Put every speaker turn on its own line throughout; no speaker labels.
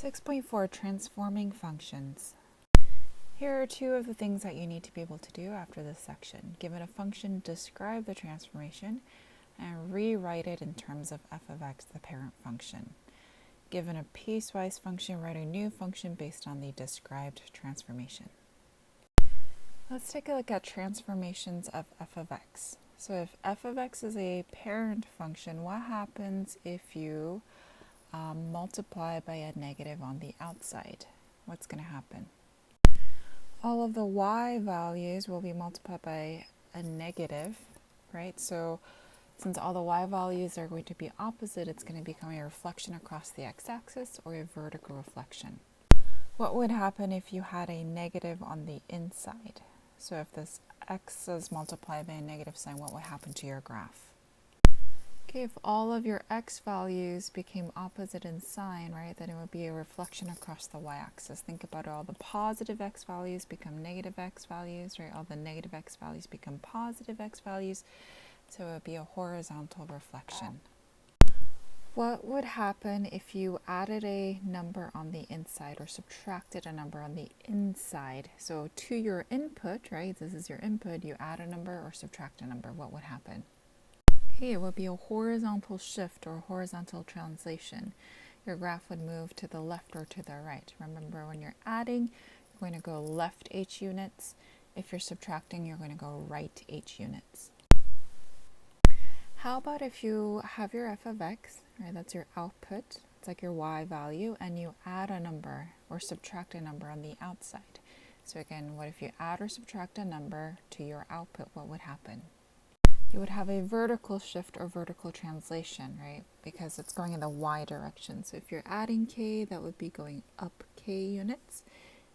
6.4 Transforming Functions. Here are two of the things that you need to be able to do after this section. Given a function, describe the transformation and rewrite it in terms of f of x, the parent function. Given a piecewise function, write a new function based on the described transformation. Let's take a look at transformations of f of x. So if f of x is a parent function, what happens if you multiply by a negative on the outside? What's going to happen? All of the y values will be multiplied by a negative, right? So since all the y values are going to be opposite, it's going to become a reflection across the x-axis or a vertical reflection. What would happen if you had a negative on the inside? So if this x is multiplied by a negative sign, what would happen to your graph? Okay, if all of your x values became opposite in sign, right, then it would be a reflection across the y-axis. Think about it, all the positive x values become negative x values, right? All the negative x values become positive x values, so it would be a horizontal reflection. What would happen if you added a number on the inside or subtracted a number on the inside? So to your input, right, this is your input, you add a number or subtract a number, what would happen? It would be a horizontal shift or horizontal translation. Your graph would move to the left or to the right. Remember, when you're adding, you're going to go left h units. If you're subtracting, you're going to go right h units. How about if you have your f of x, right, that's your output, it's like your y value, and you add a number or subtract a number on the outside. So again, what if you add or subtract a number to your output, what would happen? You would have a vertical shift or vertical translation, right? Because it's going in the y direction. So if you're adding k, that would be going up k units.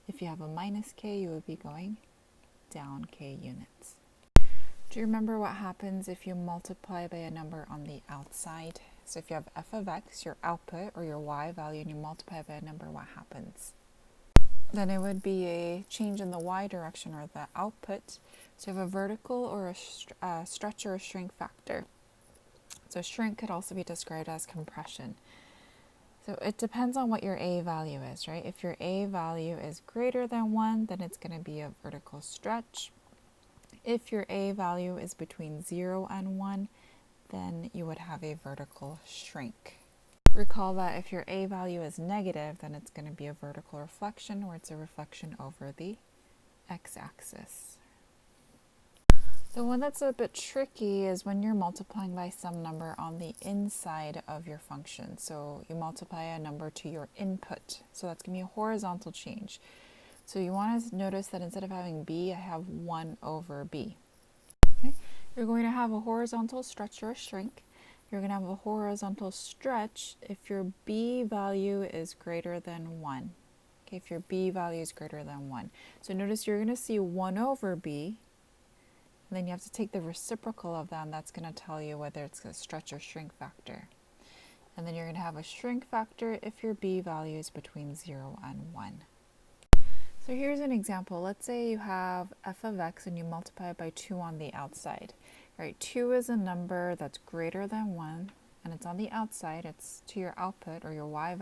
If you have a minus k, you would be going down k units. Do you remember what happens if you multiply by a number on the outside? So if you have f of x, your output, or your y value, and you multiply by a number, what happens? Then it would be a change in the y direction or the output. So you have a vertical or a stretch or a shrink factor. So shrink could also be described as compression. So it depends on what your a value is, right? If your a value is greater than 1, then it's going to be a vertical stretch. If your a value is between 0 and 1, then you would have a vertical shrink. Recall that if your a value is negative, then it's going to be a vertical reflection, where it's a reflection over the x-axis. The one that's a bit tricky is when you're multiplying by some number on the inside of your function. So you multiply a number to your input. So that's going to be a horizontal change. So you want to notice that instead of having b, I have 1 over b. Okay? You're going to have a horizontal stretch or a shrink. You're going to have a horizontal stretch if your b value is greater than 1. Okay, if your b value is greater than 1. So notice you're going to see 1 over b. And then you have to take the reciprocal of that, and that's going to tell you whether it's a stretch or shrink factor. And then you're going to have a shrink factor if your b value is between 0 and 1. So here's an example. Let's say you have f of x and you multiply it by 2 on the outside. Right, 2 is a number that's greater than 1, and it's on the outside. It's to your output or your y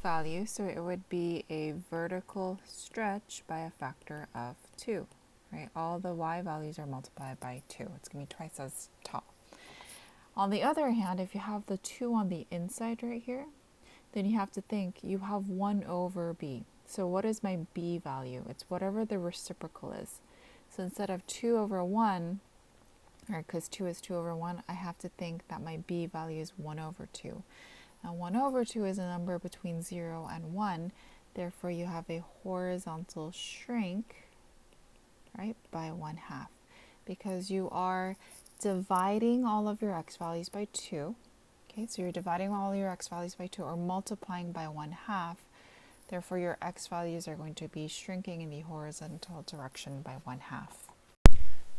value, so it would be a vertical stretch by a factor of 2. Right? All the y values are multiplied by 2. It's going to be twice as tall. On the other hand, if you have the 2 on the inside right here, then you have to think you have 1 over b. So what is my b value? It's whatever the reciprocal is. So instead of 2 over 1, right, because 2 is 2 over 1, I have to think that my b value is 1 over 2. Now 1 over 2 is a number between 0 and 1. Therefore, you have a horizontal shrink, right, by 1/2, because you are dividing all of your x values by 2. Okay, so you're dividing all your x values by 2 or multiplying by 1/2. Therefore, your x values are going to be shrinking in the horizontal direction by 1/2.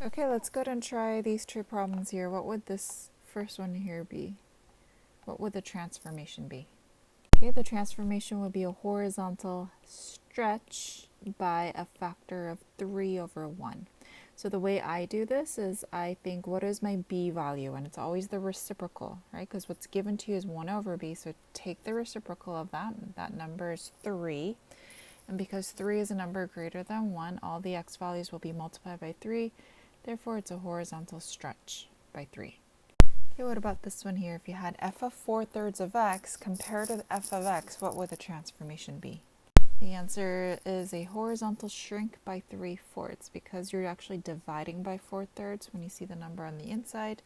Okay, let's go ahead and try these two problems here. What would this first one here be? What would the transformation be? Okay, the transformation would be a horizontal stretch by a factor of 3 over 1. So the way I do this is I think, what is my b value? And it's always the reciprocal, right? Because what's given to you is 1 over b. So take the reciprocal of that. That number is 3. And because 3 is a number greater than 1, all the x values will be multiplied by 3. Therefore, it's a horizontal stretch by 3. Okay, what about this one here? If you had f of 4/3 of x compared to f of x, what would the transformation be? The answer is a horizontal shrink by 3/4 because you're actually dividing by 4/3 when you see the number on the inside.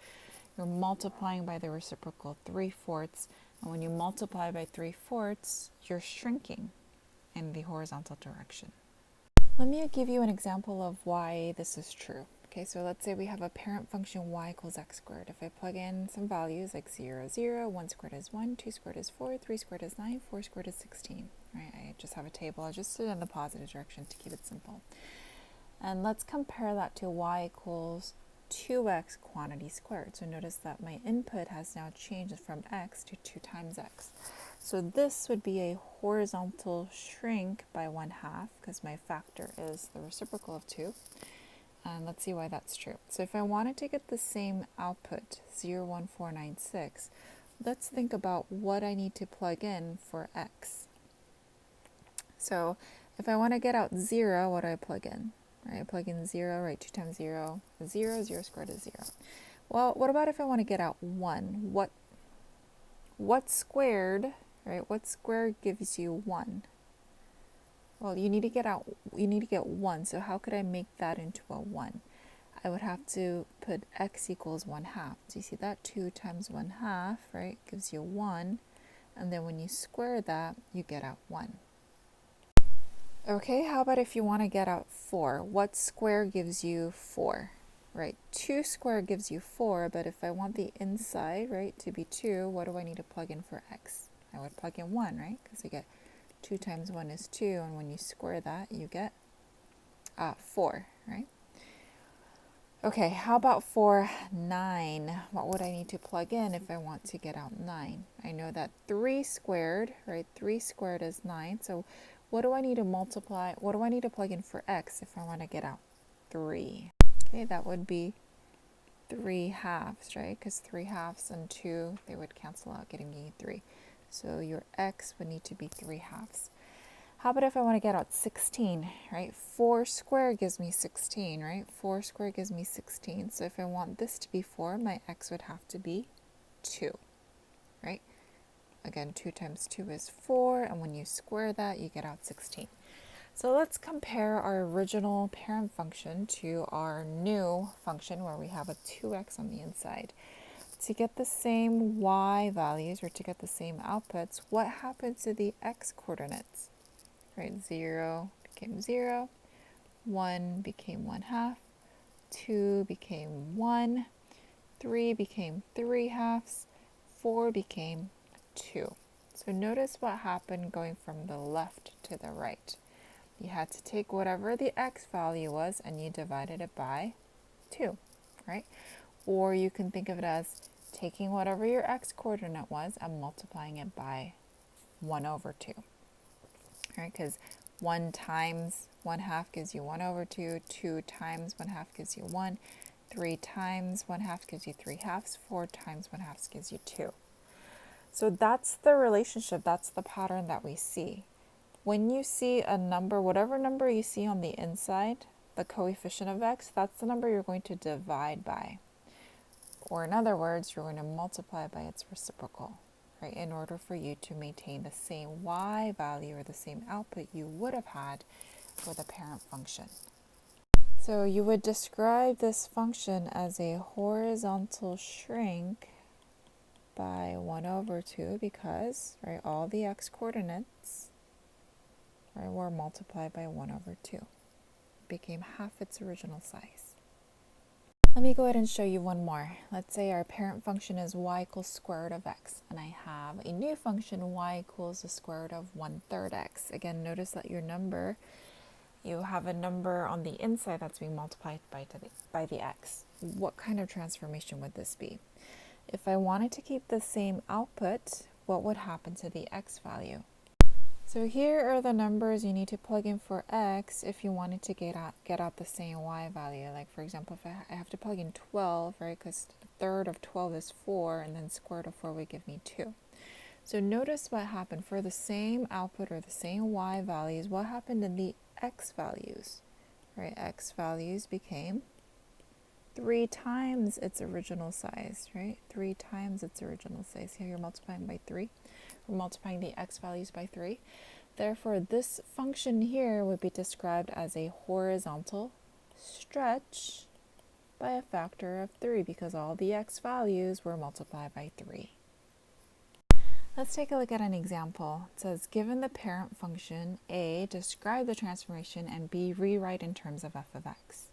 You're multiplying by the reciprocal 3/4, and when you multiply by 3/4, you're shrinking in the horizontal direction. Let me give you an example of why this is true. Okay, so let's say we have a parent function y equals x squared. If I plug in some values like 0, 0, 1 squared is 1, 2 squared is 4, 3 squared is 9, 4 squared is 16. Right, I just have a table. I'll just do it in the positive direction to keep it simple. And let's compare that to y equals 2x quantity squared. So notice that my input has now changed from x to 2 times x. So this would be a horizontal shrink by 1/2 because my factor is the reciprocal of 2. And let's see why that's true. So if I wanted to get the same output, 0, 1, 4, 9, 6, let's think about what I need to plug in for x. So if I want to get out 0, what do I plug in? Right, I plug in 0, right, 2 times 0 is 0, 0 squared is 0. Well, what about if I want to get out 1? What squared, right, what square gives you 1? Well, you need to get 1, so how could I make that into a 1? I would have to put x equals 1/2. So you see that 2 times 1/2, right, gives you 1, and then when you square that, you get out 1. Okay, how about if you want to get out 4? What square gives you 4? Right, 2 squared gives you 4, but if I want the inside, right, to be 2, what do I need to plug in for x? I would plug in 1, right, because I get 2 times 1 is 2, and when you square that, you get 4, right? Okay, how about for 9? What would I need to plug in if I want to get out 9? I know that 3 squared, right? 3 squared is 9, so what do I need to multiply? What do I need to plug in for x if I want to get out 3? Okay, that would be 3/2, right? Because 3/2 and 2, they would cancel out, getting you 3. So your x would need to be 3/2. How about if I want to get out 16, right? 4 squared gives me 16, right? 4 squared gives me 16. So if I want this to be 4, my x would have to be 2, right? Again, 2 times 2 is 4, and when you square that, you get out 16. So let's compare our original parent function to our new function where we have a 2x on the inside. To get the same y values, or to get the same outputs, what happens to the x coordinates? Right, 0 became 0, 1 became 1/2, 2 became 1, 3 became 3/2, 4 became 2. So notice what happened going from the left to the right. You had to take whatever the x value was and you divided it by 2, right? Or you can think of it as taking whatever your x coordinate was and multiplying it by 1 over 2. Right? Because 1 times 1/2 gives you 1 over 2, 2 times 1/2 gives you 1, 3 times 1/2 gives you 3/2, 4 times 1/2 gives you 2. So that's the relationship, that's the pattern that we see. When you see a number, whatever number you see on the inside, the coefficient of x, that's the number you're going to divide by. Or in other words, you're going to multiply by its reciprocal, right, in order for you to maintain the same y value or the same output you would have had for the parent function. So you would describe this function as a horizontal shrink by 1 over 2 because, right, all the x coordinates, right, were multiplied by 1 over 2. It became half its original size. Let me go ahead and show you one more. Let's say our parent function is y equals square root of x, and I have a new function y equals the square root of 1/3 x. Again, notice that your number, you have a number on the inside that's being multiplied by the x. What kind of transformation would this be? If I wanted to keep the same output, what would happen to the x value? So here are the numbers you need to plug in for x if you wanted to get out the same y value. Like for example, if I have to plug in 12, right, because a third of 12 is 4, and then square root of 4 would give me 2. So notice what happened for the same output or the same y values. What happened in the x values? Right, x values became 3 times its original size, right? 3 times its original size. Here you're multiplying by 3. We're multiplying the x values by 3. Therefore, this function here would be described as a horizontal stretch by a factor of 3 because all the x values were multiplied by 3. Let's take a look at an example. It says, given the parent function a, describe the transformation, and b, rewrite in terms of f of x.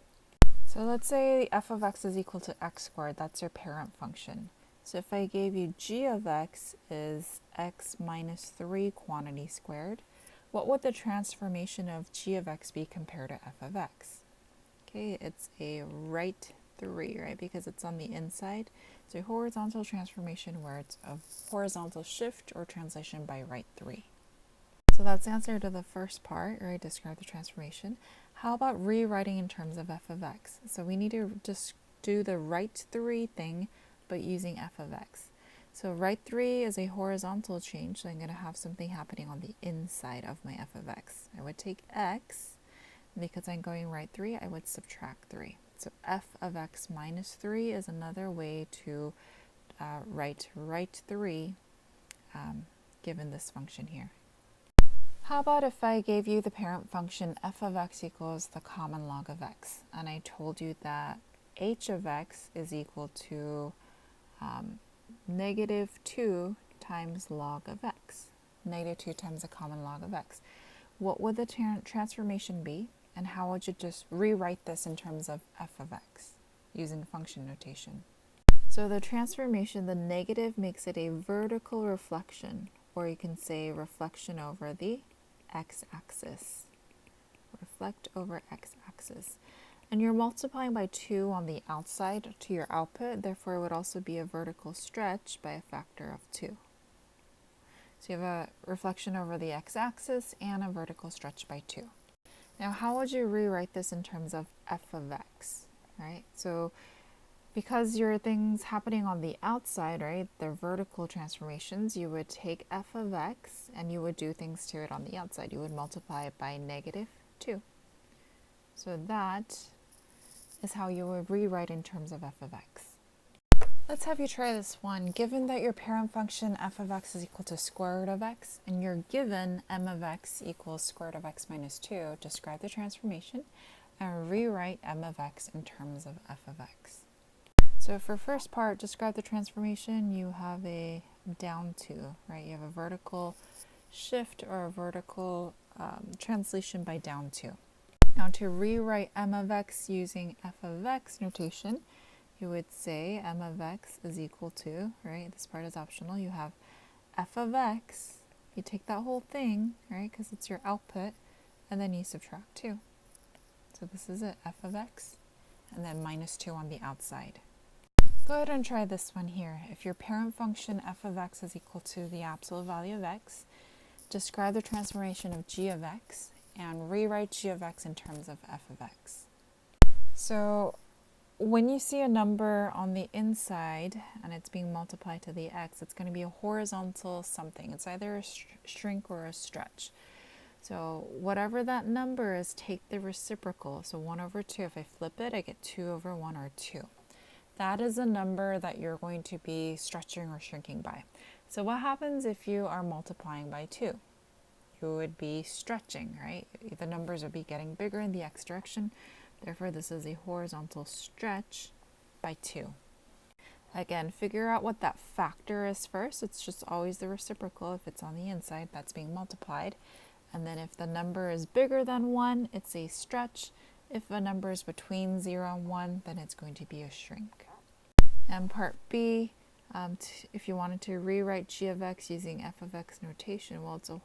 So let's say f of x is equal to x squared. That's your parent function. So if I gave you g of x is x minus 3 quantity squared, what would the transformation of g of x be compared to f of x? Okay, it's a right 3, right, because it's on the inside. It's a horizontal transformation where it's a horizontal shift or translation by right 3. So that's the answer to the first part, right? Describe the transformation. How about rewriting in terms of f of x? So we need to just do the right 3 thing, but using f of x. So right 3 is a horizontal change, so I'm going to have something happening on the inside of my f of x. I would take x, and because I'm going right 3, I would subtract 3. So f of x minus 3 is another way to write right 3 given this function here. How about if I gave you the parent function f of x equals the common log of x, and I told you that h of x is equal to negative 2 times log of x, negative 2 times the common log of x. What would the transformation be, and how would you just rewrite this in terms of f of x using function notation? So the transformation, the negative makes it a vertical reflection, or you can say reflection over the x-axis. Reflect over x-axis. And you're multiplying by 2 on the outside to your output, therefore it would also be a vertical stretch by a factor of 2. So you have a reflection over the x-axis and a vertical stretch by 2. Now how would you rewrite this in terms of f of x, right? So because your things happening on the outside, right, they're vertical transformations, you would take f of x and you would do things to it on the outside. You would multiply it by negative 2. So that is how you would rewrite in terms of f of x. Let's have you try this one. Given that your parent function f of x is equal to square root of x, and you're given m of x equals square root of x minus 2, describe the transformation and rewrite m of x in terms of f of x. So for first part, describe the transformation, you have a down 2, right? You have a vertical shift or a vertical translation by down 2. Now to rewrite m of x using f of x notation, you would say m of x is equal to, right? This part is optional. You have f of x, you take that whole thing, right? Because it's your output, and then you subtract 2. So this is it, f of x, and then minus 2 on the outside. Go ahead and try this one here. If your parent function f of x is equal to the absolute value of x, describe the transformation of g of x and rewrite g of x in terms of f of x. So when you see a number on the inside and it's being multiplied to the x, it's going to be a horizontal something. It's either a shrink or a stretch. So whatever that number is, take the reciprocal. So 1 over 2. If I flip it, I get 2 over 1 or 2. That is a number that you're going to be stretching or shrinking by. So what happens if you are multiplying by 2? You would be stretching, right? The numbers would be getting bigger in the x direction. Therefore, this is a horizontal stretch by 2. Again, figure out what that factor is first. It's just always the reciprocal. If it's on the inside, that's being multiplied. And then if the number is bigger than 1, it's a stretch. If a number is between 0 and 1, then it's going to be a shrink. And part B, if you wanted to rewrite g of x using f of x notation, well, it's a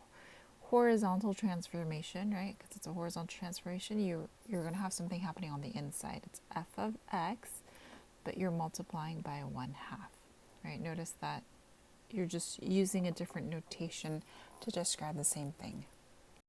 horizontal transformation, right? Because it's a horizontal transformation, you're going to have something happening on the inside. It's f of x, but you're multiplying by 1/2, right? Notice that you're just using a different notation to describe the same thing.